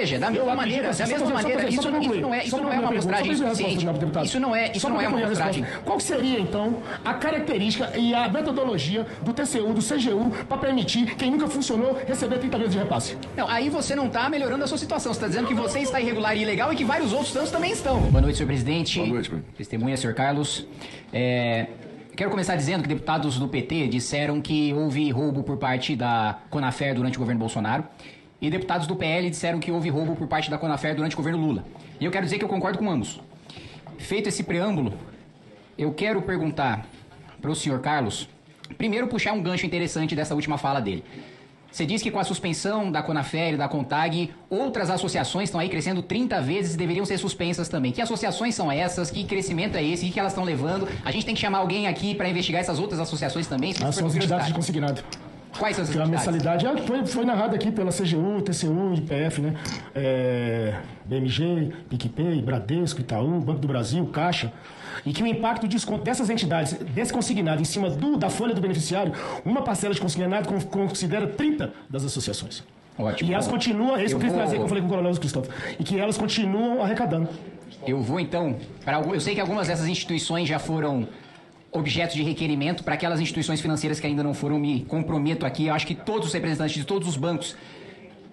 Veja, da mesma maneira, isso não é uma amostragem suficiente. Isso não é uma amostragem. Qual seria, então, a característica e a metodologia do TCU, do CGU, para permitir quem nunca funcionou receber 30 vezes de repasse? Não, aí você não está melhorando a sua situação. Você está dizendo que você está irregular e ilegal e que vários outros tantos também estão. Boa noite, senhor presidente. Boa noite, testemunha, senhor Carlos. Quero começar dizendo que deputados do PT disseram que houve roubo por parte da Conafer durante o governo Bolsonaro. E deputados do PL disseram que houve roubo por parte da Conafer durante o governo Lula. E eu quero dizer que eu concordo com ambos. Feito esse preâmbulo, eu quero perguntar para o senhor Carlos, primeiro puxar um gancho interessante dessa última fala dele. Você disse que com a suspensão da Conafer e da CONTAG, outras associações estão aí crescendo 30 vezes e deveriam ser suspensas também. Que associações são essas? Que crescimento é esse? O que elas estão levando? A gente tem que chamar alguém aqui para investigar essas outras associações também? São as entidades de consignado. Quais são essas entidades? A mensalidade foi narrada aqui pela CGU, TCU, IPF, né? BMG, PicPay, Bradesco, Itaú, Banco do Brasil, Caixa. E que o impacto do desconto dessas entidades, desse consignado em cima da folha do beneficiário, uma parcela de consignado considera 30 das associações. Ótimo. E elas continuam, é isso que eu queria trazer, que eu falei com o Coronel Cristóvão, e que elas continuam arrecadando. Eu vou então, eu sei que algumas dessas instituições já foram objetos de requerimento. Para aquelas instituições financeiras que ainda não foram, me comprometo aqui, eu acho que todos os representantes de todos os bancos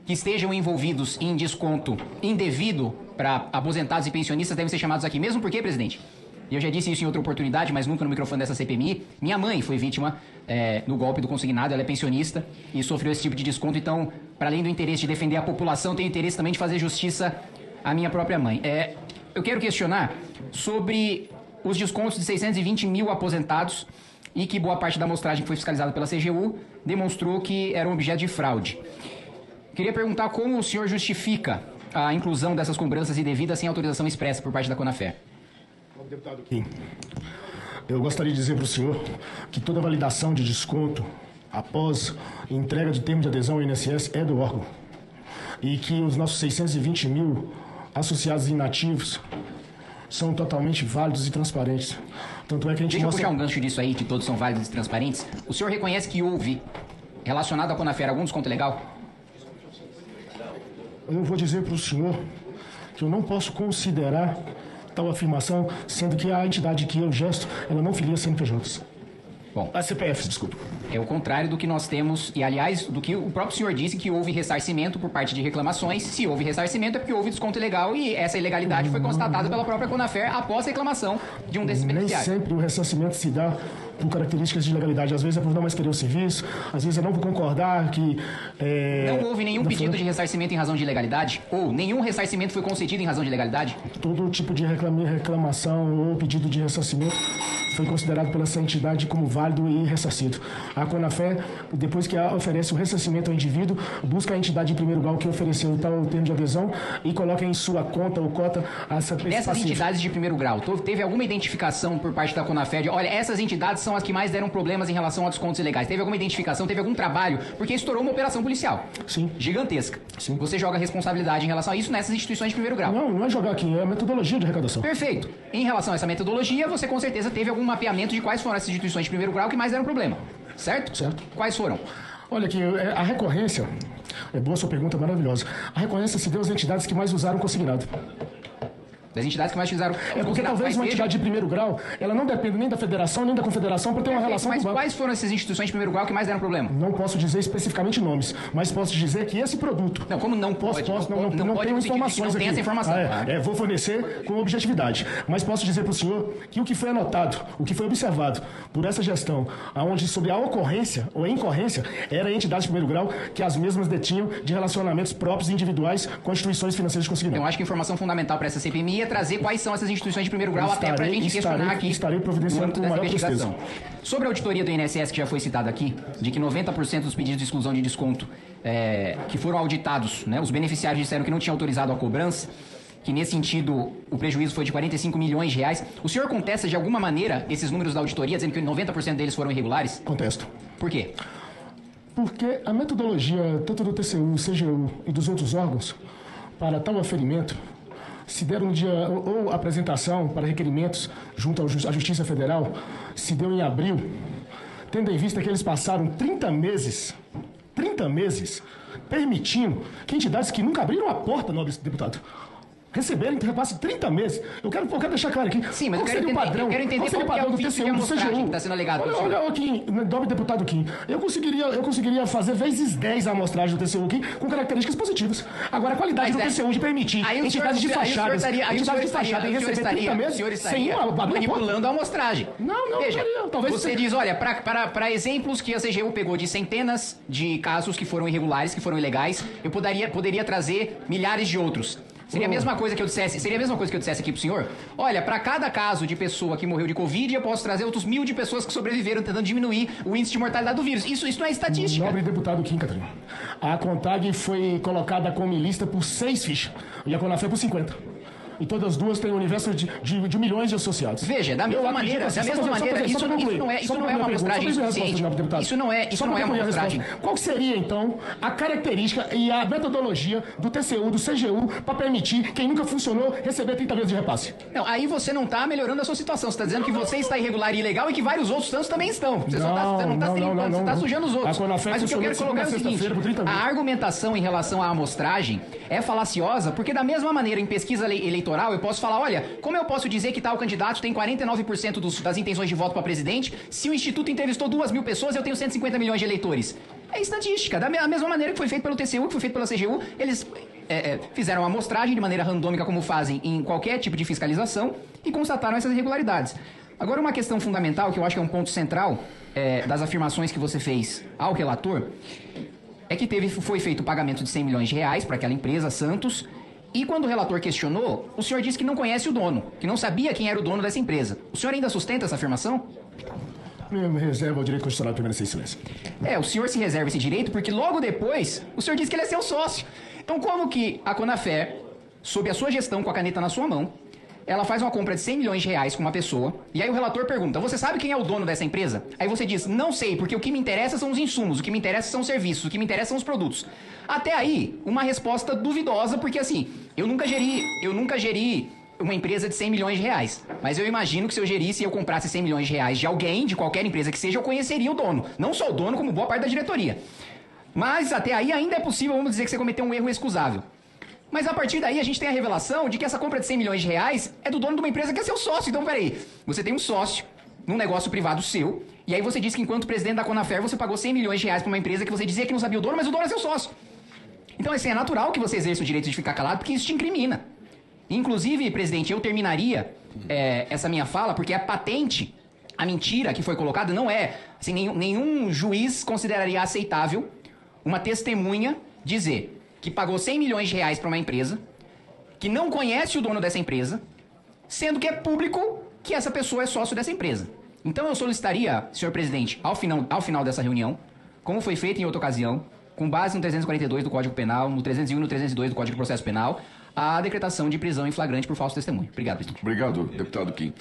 que estejam envolvidos em desconto indevido para aposentados e pensionistas devem ser chamados aqui. Mesmo porque, presidente, eu já disse isso em outra oportunidade, mas nunca no microfone dessa CPMI, minha mãe foi vítima no golpe do consignado, ela é pensionista e sofreu esse tipo de desconto. Então, para além do interesse de defender a população, tenho interesse também de fazer justiça à minha própria mãe. Eu quero questionar sobre os descontos de 620 mil aposentados e que boa parte da amostragem que foi fiscalizada pela CGU demonstrou que era um objeto de fraude. Queria perguntar como o senhor justifica a inclusão dessas cobranças indevidas sem autorização expressa por parte da Conafer. Deputado Kim, eu gostaria de dizer para o senhor que toda validação de desconto após entrega de termo de adesão ao INSS é do órgão e que os nossos 620 mil associados inativos são totalmente válidos e transparentes. Tanto é que a gente Deixa eu puxar um gancho disso aí, que todos são válidos e transparentes. O senhor reconhece que houve, relacionado à Conafer, algum desconto legal? Eu vou dizer para o senhor que eu não posso considerar tal afirmação, sendo que a entidade que eu gesto, ela não filia CNPJs. Bom, a CPF, desculpa. É o contrário do que nós temos, e aliás, do que o próprio senhor disse, que houve ressarcimento por parte de reclamações. Se houve ressarcimento é porque houve desconto ilegal e essa ilegalidade foi constatada pela própria Conafer após reclamação de um desses beneficiários. Nem sempre o ressarcimento se dá por características de ilegalidade. Às vezes é por não mais querer o serviço, às vezes é não por concordar que... Não houve nenhum pedido de ressarcimento em razão de ilegalidade? Ou nenhum ressarcimento foi concedido em razão de ilegalidade? Todo tipo de reclamação ou pedido de ressarcimento foi considerado pela essa entidade como válido e ressarcido. A Conafer, depois que ela oferece o ressarcimento ao indivíduo, busca a entidade em primeiro lugar que ofereceu o tal termo de adesão e coloca em sua conta ou cota essa dessas entidades de primeiro grau, teve alguma identificação por parte da Conafer de, olha, essas entidades são as que mais deram problemas em relação a descontos ilegais? Teve alguma identificação, teve algum trabalho? Porque estourou uma operação policial. Sim. Gigantesca. Sim. Você joga responsabilidade em relação a isso nessas instituições de primeiro grau. Não é jogar aqui, é a metodologia de arrecadação. Perfeito. Em relação a essa metodologia, você com certeza teve algum mapeamento de quais foram essas instituições de primeiro grau que mais deram problema. Certo? Certo. Quais foram? Olha aqui, a recorrência, é boa sua pergunta, maravilhosa. A recorrência se deu às entidades que mais usaram consignado. Das entidades que mais fizeram... porque talvez uma entidade de primeiro grau, ela não depende nem da federação, nem da confederação para ter uma relação com o banco. Mas quais foram essas instituições de primeiro grau que mais deram problema? Não posso dizer especificamente nomes, mas posso dizer que esse produto... Não, como não pode? Não tenho informações aqui. Não tem essa informação. Vou fornecer com objetividade. Mas posso dizer para o senhor que o que foi anotado, o que foi observado por essa gestão, onde sobre a ocorrência ou a incorrência, era a entidade de primeiro grau que as mesmas detinham de relacionamentos próprios e individuais com instituições financeiras de consignado. Eu acho que a informação fundamental para essa CPMI é trazer quais são essas instituições de primeiro grau, até para a gente questionar aqui. Estarei providenciando com maior investigação. Sobre a auditoria do INSS, que já foi citada aqui, de que 90% dos pedidos de exclusão de desconto que foram auditados, né, os beneficiários disseram que não tinham autorizado a cobrança, que nesse sentido o prejuízo foi de 45 milhões de reais. O senhor contesta de alguma maneira esses números da auditoria, dizendo que 90% deles foram irregulares? Contesto. Por quê? Porque a metodologia, tanto do TCU, CGU e dos outros órgãos, para tal aferimento, se deram no dia, ou apresentação para requerimentos junto à Justiça Federal, se deu em abril, tendo em vista que eles passaram 30 meses permitindo que entidades que nunca abriram a porta, nobre deputado, receberem repasse de 30 meses. Eu quero deixar claro aqui. Sim, mas qual seria o padrão? Eu quero entender qual seria o padrão do TCU, do CGU? Que está sendo alegado. Olha, Kim, nobre deputado Kim, eu conseguiria fazer vezes 10 a amostragem do TCU Kim com características positivas. Agora, a qualidade do TCU de permitir entidades de fachadas em receber 30 meses sem uma manipulando a amostragem. Não, veja, talvez você diz, olha, para exemplos que a CGU pegou de centenas de casos que foram irregulares, que foram ilegais, eu poderia trazer milhares de outros. Seria a mesma coisa que eu dissesse aqui pro senhor. Olha, para cada caso de pessoa que morreu de Covid, eu posso trazer outros 1000 de pessoas que sobreviveram tentando diminuir o índice de mortalidade do vírus. Isso não é estatística. Nobre deputado Kim, Catarina. A CONTAG foi colocada como lista por 6 fichas e a CONAFE por 50. E todas as duas têm um universo de milhões de associados. Veja, da mesma maneira, isso não é uma amostragem suficiente. Isso não é uma amostragem. Qual seria, então, a característica e a metodologia do TCU, do CGU, para permitir quem nunca funcionou receber 30 vezes de repasse? Não, aí você não está melhorando a sua situação. Você está dizendo que você está irregular e ilegal e que vários outros tantos também estão. Você não está trincando, você está sujando os outros. Mas o que eu quero colocar é o seguinte, a argumentação em relação à amostragem é falaciosa, porque da mesma maneira, em pesquisa eleitoral, eu posso falar, olha, como eu posso dizer que tal candidato tem 49% das intenções de voto para presidente, se o Instituto entrevistou 2.000 pessoas e eu tenho 150 milhões de eleitores? É estatística. Da mesma maneira que foi feito pelo TCU, que foi feito pela CGU, eles fizeram uma amostragem de maneira randômica, como fazem em qualquer tipo de fiscalização, e constataram essas irregularidades. Agora, uma questão fundamental, que eu acho que é um ponto central das afirmações que você fez ao relator, é que foi feito o pagamento de 100 milhões de reais para aquela empresa, Santos. E quando o relator questionou, o senhor disse que não conhece o dono, que não sabia quem era o dono dessa empresa. O senhor ainda sustenta essa afirmação? Me reserva o direito constitucional de permanecer em silêncio. O senhor se reserva esse direito porque logo depois o senhor disse que ele é seu sócio. Então como que a CONAFE, sob a sua gestão com a caneta na sua mão, ela faz uma compra de 100 milhões de reais com uma pessoa, e aí o relator pergunta, você sabe quem é o dono dessa empresa? Aí você diz, não sei, porque o que me interessa são os insumos, o que me interessa são os serviços, o que me interessa são os produtos. Até aí, uma resposta duvidosa, porque assim, eu nunca geri uma empresa de 100 milhões de reais, mas eu imagino que se eu gerisse e eu comprasse 100 milhões de reais de alguém, de qualquer empresa que seja, eu conheceria o dono. Não só o dono, como boa parte da diretoria. Mas até aí ainda é possível, vamos dizer que você cometeu um erro excusável. Mas a partir daí a gente tem a revelação de que essa compra de 100 milhões de reais é do dono de uma empresa que é seu sócio. Então, peraí, você tem um sócio num negócio privado seu, e aí você diz que enquanto presidente da Conafer você pagou 100 milhões de reais para uma empresa que você dizia que não sabia o dono, mas o dono é seu sócio. Então, assim, é natural que você exerça o direito de ficar calado, porque isso te incrimina. Inclusive, presidente, eu terminaria essa minha fala, porque é patente, a mentira que foi colocada não é, assim, nenhum juiz consideraria aceitável uma testemunha dizer que pagou 100 milhões de reais para uma empresa, que não conhece o dono dessa empresa, sendo que é público que essa pessoa é sócio dessa empresa. Então eu solicitaria, senhor presidente, ao final dessa reunião, como foi feito em outra ocasião, com base no 342 do Código Penal, no 301 e no 302 do Código de Processo Penal, a decretação de prisão em flagrante por falso testemunho. Obrigado, presidente. Obrigado, deputado Kim.